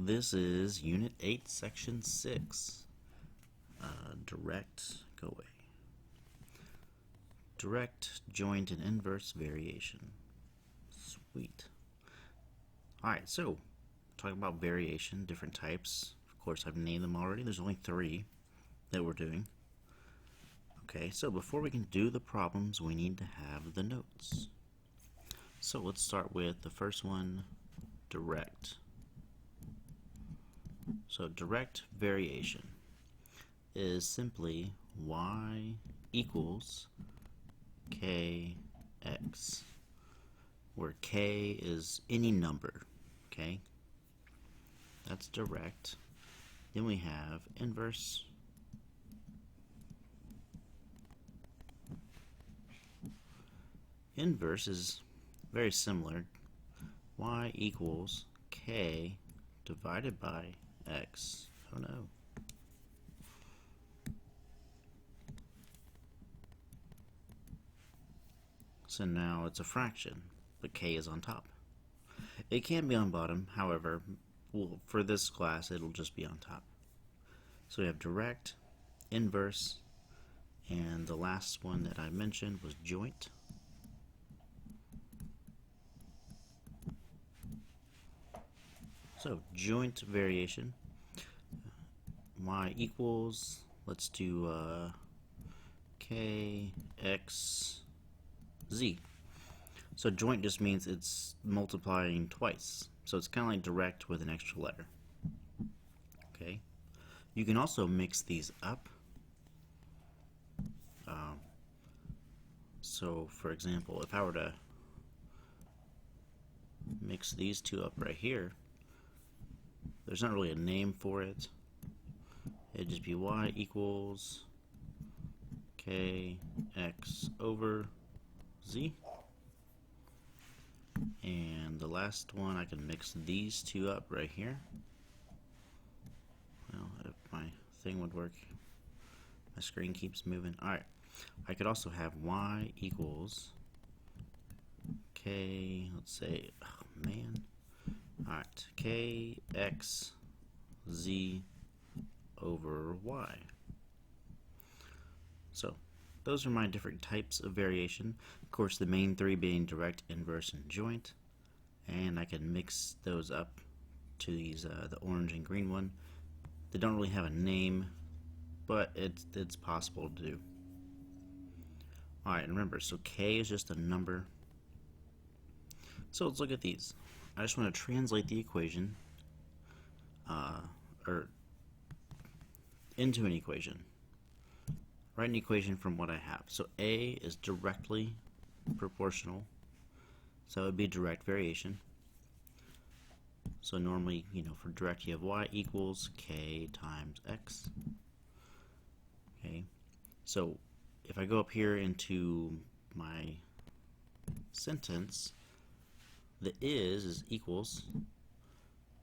This is Unit 8, Section 6. Direct, go away. Direct, joint, and inverse variation. Sweet. Alright, so, talking about variation, different types. Of course, I've named them already. There's only 3 that we're doing. Okay, so before we can do the problems, we need to have the notes. So let's start with the first one, direct. So direct variation is simply y equals kx, where k is any number, okay? That's direct. Then we have inverse. Inverse is very similar. Y equals k divided by x. Oh no. So now it's a fraction, but k is on top. It can be on bottom, however, well, for this class it'll just be on top. So we have direct, inverse, and the last one that I mentioned was joint. So joint variation, y equals, let's do k, x, z. So joint just means it's multiplying twice. So it's kind of like direct with an extra letter. Okay. You can also mix these up. So for example, if I were to mix these two up right here, there's not really a name for it. It'd just be y equals kx over z. And the last one, I can mix these two up right here. Well, if my thing would work. My screen keeps moving. Alright. I could also have y equals k, let's say, oh man. Alright, kx z over y. So, those are my different types of variation. Of course, the main 3 being direct, inverse, and joint. And I can mix those up to these, the orange and green one. They don't really have a name, but it's possible to do. Alright, remember, so k is just a number. So let's look at these. I just want to translate the equation or into an equation. Write an equation from what I have. So A is directly proportional, so it would be direct variation. So normally, for direct you have y equals k times x. Okay, so if I go up here into my sentence, the is equals,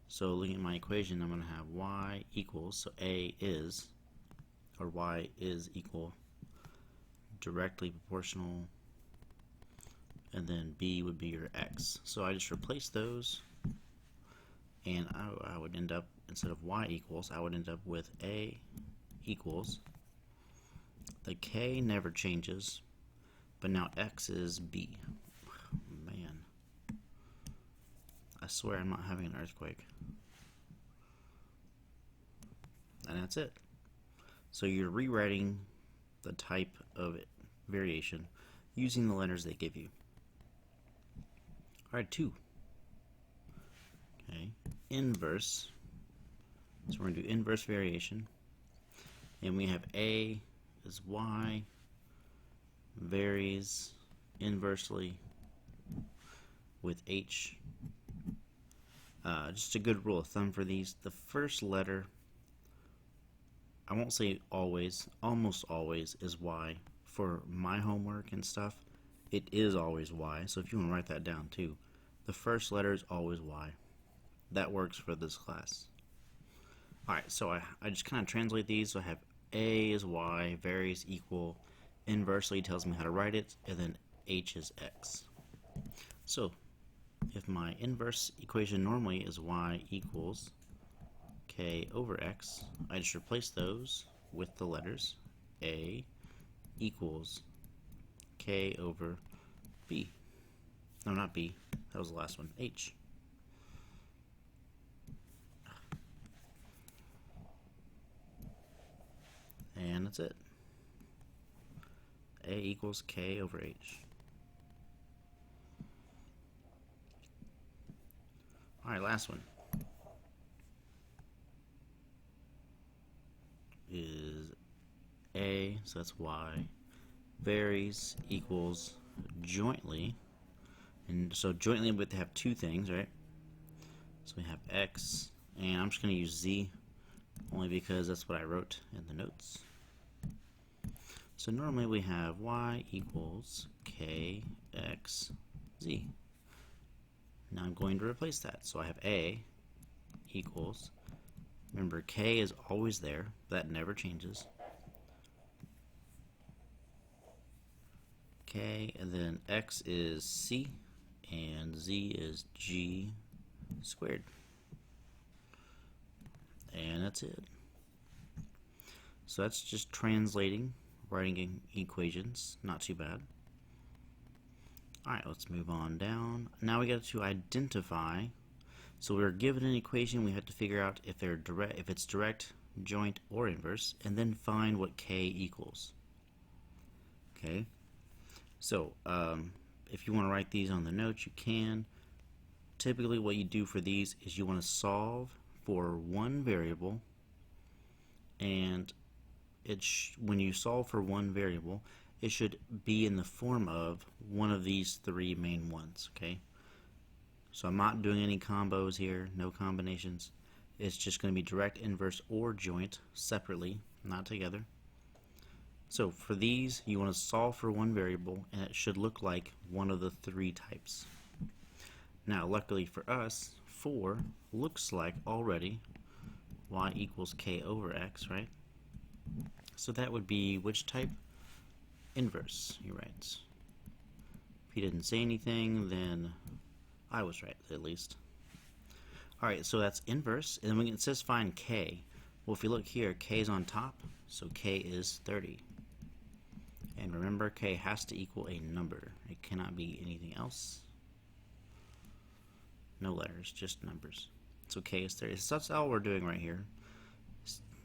so looking at my equation, I'm going to have y equals, so A is, or y is equal, directly proportional, and then B would be your x. So I just replace those, and I would end up, instead of y equals, I would end up with A equals, the k never changes, but now x is B. Man. I swear I'm not having an earthquake. And that's it. So you're rewriting the type of variation using the letters they give you. Alright, 2. Okay, inverse. So we're going to do inverse variation. And we have A is y varies inversely with h. Just a good rule of thumb for these, the first letter, I won't say always, almost always is y. For my homework and stuff, it is always y, so if you want to write that down too, the first letter is always y. That works for this class. Alright, so I just kind of translate these, so I have A is y, varies equal, inversely tells me how to write it, and then h is x. So if my inverse equation normally is y equals k over x. I just replace those with the letters. A equals k over b. No, not b. That was the last one. H. And that's it. A equals k over h. Alright, last one is A, so that's y, varies equals jointly, and so jointly we have to have two things, right? So we have x, and I'm just going to use z only because that's what I wrote in the notes. So normally we have y equals kx z. Now I'm going to replace that. So I have A equals, remember k is always there, that never changes. K, and then x is c, and z is g squared. And that's it. So that's just translating, writing equations, not too bad. Alright, let's move on down. Now we got to identify. So we were given an equation, we had to figure out if it's direct, joint, or inverse, and then find what k equals. Okay, so if you want to write these on the notes, you can. Typically what you do for these is you want to solve for one variable, and when you solve for one variable, it should be in the form of one of these three main ones. Okay, so I'm not doing any combos here, no combinations. It's just going to be direct, inverse, or joint separately, not together. So for these, you want to solve for one variable, and it should look like one of the three types. Now, luckily for us, 4 looks like already y equals k over x, right? So that would be which type? Inverse, he writes. If he didn't say anything, then I was right, at least. Alright, so that's inverse, and then when it says find k, well, if you look here, k is on top, so k is 30. And remember, k has to equal a number. It cannot be anything else. No letters, just numbers. So k is 30. So that's all we're doing right here.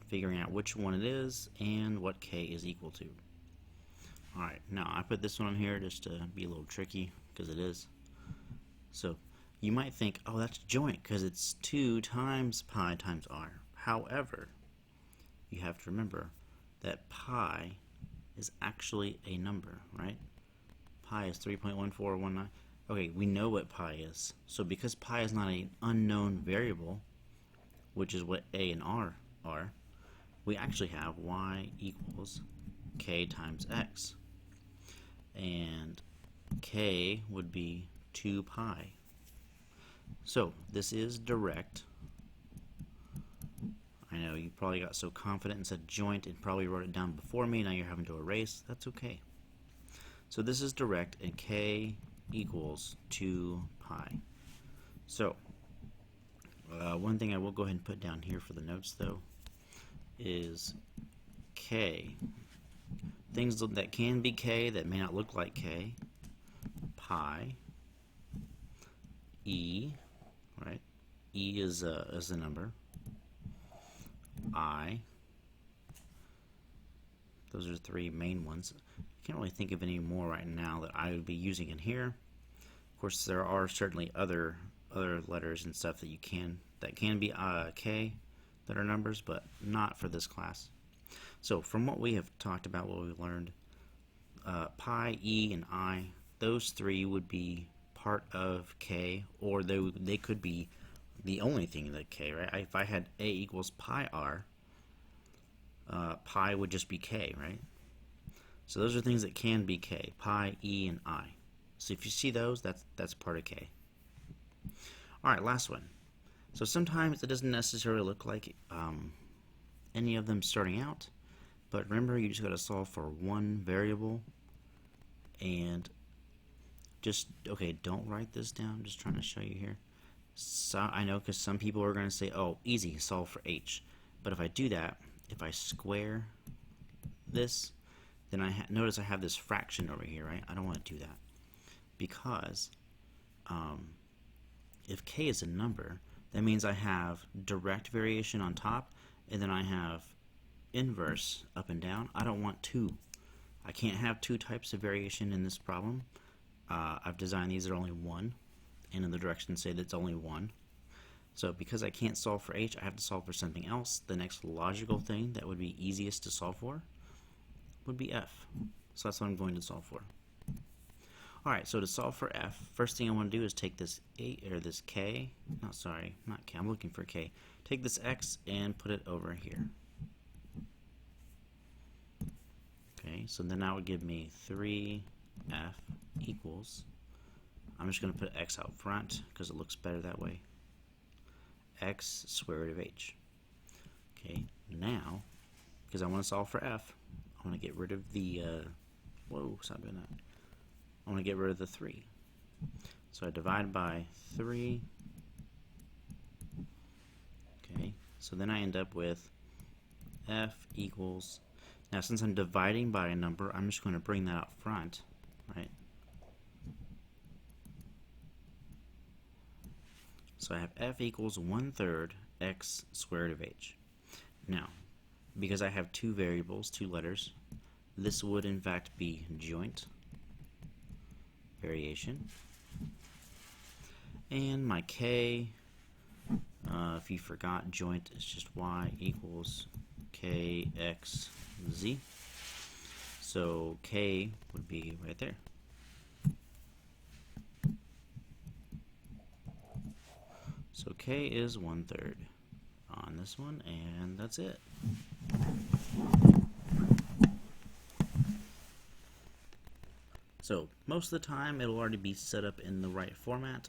Figuring out which one it is and what k is equal to. Alright, now I put this one on here just to be a little tricky, because it is. So you might think, oh, that's joint because it's 2 times pi times r. However, you have to remember that pi is actually a number, right? Pi is 3.1419. Okay, we know what pi is. So because pi is not an unknown variable, which is what a and r are, we actually have y equals k times x. And k would be 2 pi. So this is direct. I know you probably got so confident and said joint and probably wrote it down before me. Now you're having to erase. That's okay. So this is direct, and k equals 2 pi. So one thing I will go ahead and put down here for the notes, though, is k. Things that can be k that may not look like k. Pi. E, right? E is a number. I. Those are 3 main ones. I can't really think of any more right now that I would be using in here. Of course, there are certainly other letters and stuff that can be k that are numbers, but not for this class. So from what we have talked about, what we've learned, pi, e, and I, those 3 would be part of k, or they could be the only thing in the k, right? If I had a equals pi r, pi would just be k, right? So those are things that can be k, pi, e, and I. So if you see those, that's part of k. Alright, last one. So sometimes it doesn't necessarily look like any of them starting out, but remember, you just got to solve for one variable, and okay, don't write this down, I'm just trying to show you here. So I know because some people are going to say, oh, easy, solve for h. But if I do that, if I square this, then notice I have this fraction over here, right? I don't want to do that because if k is a number, that means I have direct variation on top, and then I have inverse up and down. I don't want two. I can't have two types of variation in this problem. I've designed these are only one, and in the directions say that it's only one. So because I can't solve for h, I have to solve for something else. The next logical thing that would be easiest to solve for would be f. So that's what I'm going to solve for. Alright, so to solve for f, first thing I want to do is take this this k, not k, I'm looking for k. Take this x and put it over here. Okay, so then that would give me 3f equals, I'm just going to put x out front because it looks better that way, x square root of h. Okay, now, because I want to solve for f, I want to get rid of the, whoa, stop doing that. I want to get rid of the 3. So I divide by 3. Okay, so then I end up with f equals, now since I'm dividing by a number, I'm just going to bring that out front, right? So I have f equals 1/3 x squared of h. Now, because I have two variables, two letters, this would in fact be joint variation. And my k, if you forgot, joint is just y equals kxz. So k would be right there. So k is 1/3 on this one, and that's it. So most of the time it'll already be set up in the right format.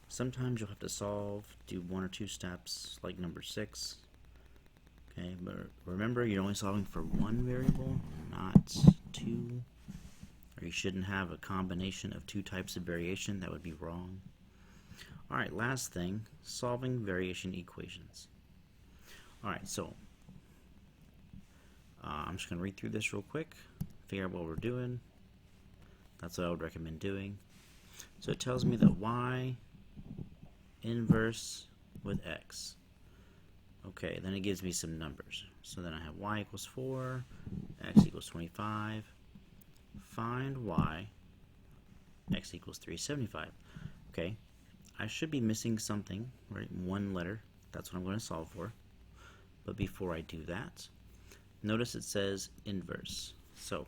Sometimes you'll have to solve, do one or two steps, like number 6. Okay, but remember you're only solving for one variable, not two. Or you shouldn't have a combination of two types of variation, that would be wrong. Alright, last thing, solving variation equations. Alright, so I'm just going to read through this real quick, figure out what we're doing. That's what I would recommend doing. So it tells me that y inverse with x. Okay, then it gives me some numbers. So then I have y equals 4, x equals 25. Find y, x equals 375. Okay, I should be missing something, right? One letter. That's what I'm going to solve for. But before I do that, notice it says inverse. So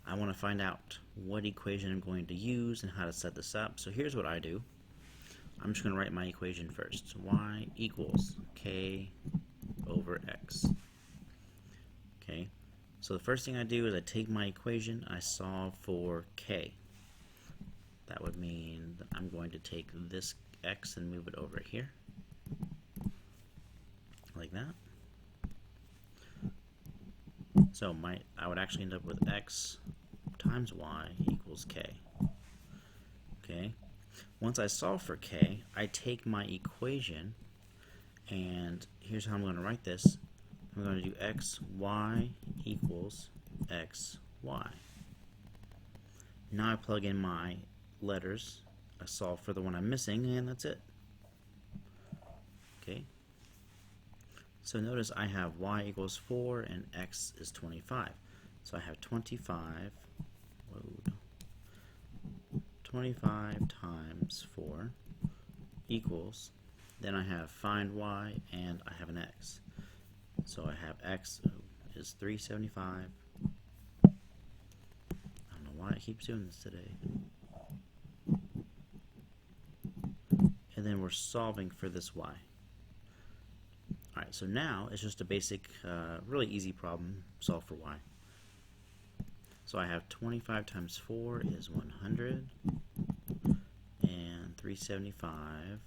I want to find out what equation I'm going to use and how to set this up. So here's what I do. I'm just going to write my equation first. Y equals k over x. Okay, so the first thing I do is I take my equation, I solve for k. That would mean that I'm going to take this x and move it over here, like that. So I would actually end up with x times y equals k. Okay. Once I solve for k, I take my equation, and here's how I'm going to write this. I'm going to do xy equals xy. Now I plug in my letters, I solve for the one I'm missing, and that's it. Okay. So notice I have y equals 4 and x is 25. So I have 25 times 4 equals, then I have find y and I have an x. So I have x is 375. I don't know why it keeps doing this today. And then we're solving for this y. Alright, so now it's just a basic, really easy problem, solve for y. So I have 25 times 4 is 100, and 375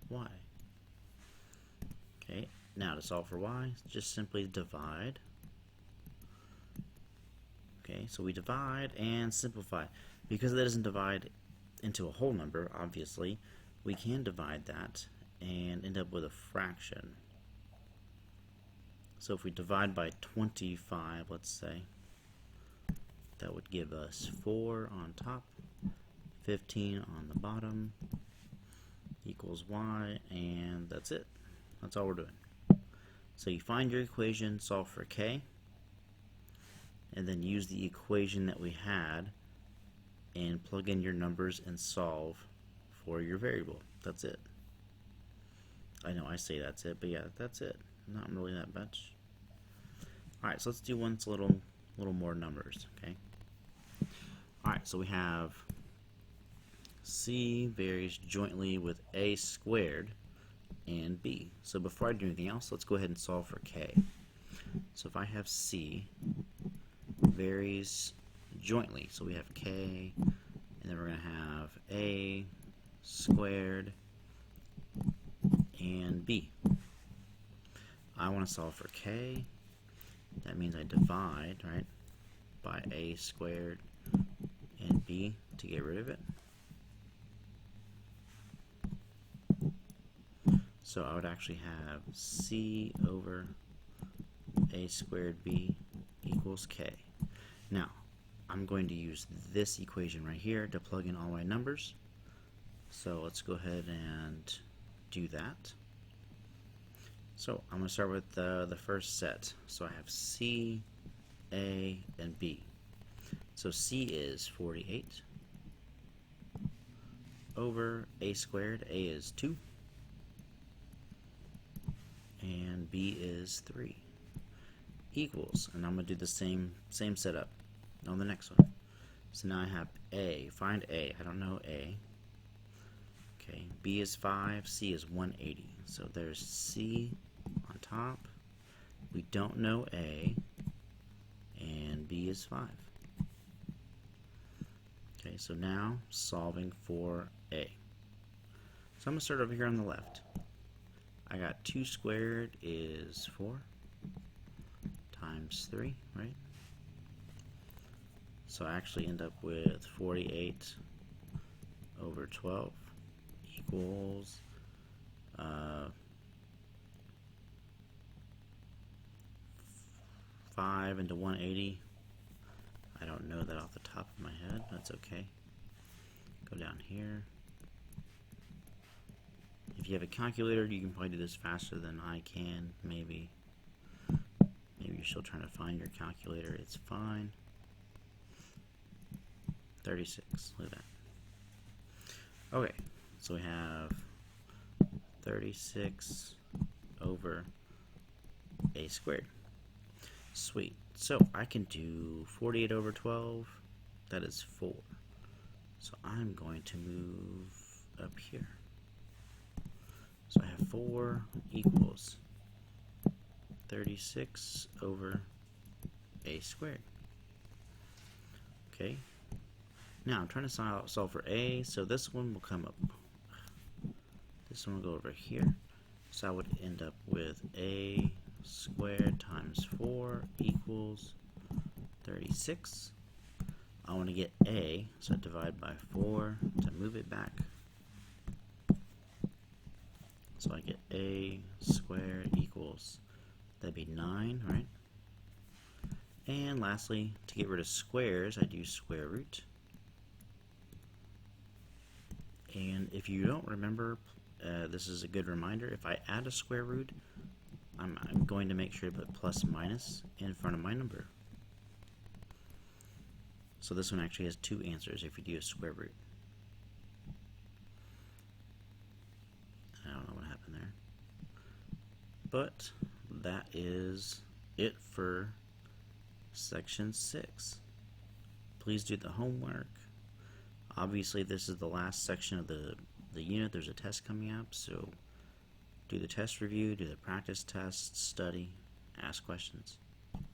y. Okay, now to solve for y, just simply divide. Okay, so we divide and simplify. Because that doesn't divide into a whole number, obviously, we can divide that and end up with a fraction. So if we divide by 25, let's say, that would give us 4 on top, 15 on the bottom, equals y, and that's it. That's all we're doing. So you find your equation, solve for k, and then use the equation that we had and plug in your numbers and solve for your variable. That's it. I know I say that's it, but yeah, that's it. Not really that much. Alright, so let's do one little more numbers, okay? Alright, so we have c varies jointly with a squared and b. So before I do anything else, let's go ahead and solve for k. So if I have c varies jointly, so we have k, and then we're going to have a squared and b. I want to solve for k. That means I divide, right, by a squared and b to get rid of it. So I would actually have c over a squared b equals k. Now, I'm going to use this equation right here to plug in all my numbers. So let's go ahead and do that. So I'm going to start with the first set. So I have c, a, and b. So c is 48 over a squared. A is 2. And b is 3. Equals, and I'm going to do the same setup on the next one. So now I have a. Find a. I don't know a. Okay, b is 5, c is 180. So there's c on top. We don't know a, and b is 5. Okay, so now solving for a. So I'm going to start over here on the left. I got 2 squared is 4 times 3, right? So I actually end up with 48 over 12 equals 5 into 180. I don't know that off the top of my head. That's okay. Go down here. If you have a calculator, you can probably do this faster than I can. Maybe you're still trying to find your calculator. It's fine. 36. Look at that. Okay, so we have 36 over a squared. Sweet. So I can do 48 over 12. That is 4. So I'm going to move up here. So I have 4 equals 36 over a squared. Okay. Now I'm trying to solve for a, so this one will come up. This one will go over here. So I would end up with a squared times 4 equals 36. I want to get a, so I divide by 4 to move it back. So I get a squared equals, that'd be 9, right? And lastly, to get rid of squares, I do square root. And if you don't remember, this is a good reminder. If I add a square root, I'm going to make sure to put plus minus in front of my number. So this one actually has 2 answers if you do a square root. I don't know what happened there. But that is it for section 6. Please do the homework. Obviously this is the last section of the unit. There's a test coming up, so do the test review, do the practice tests, study, ask questions.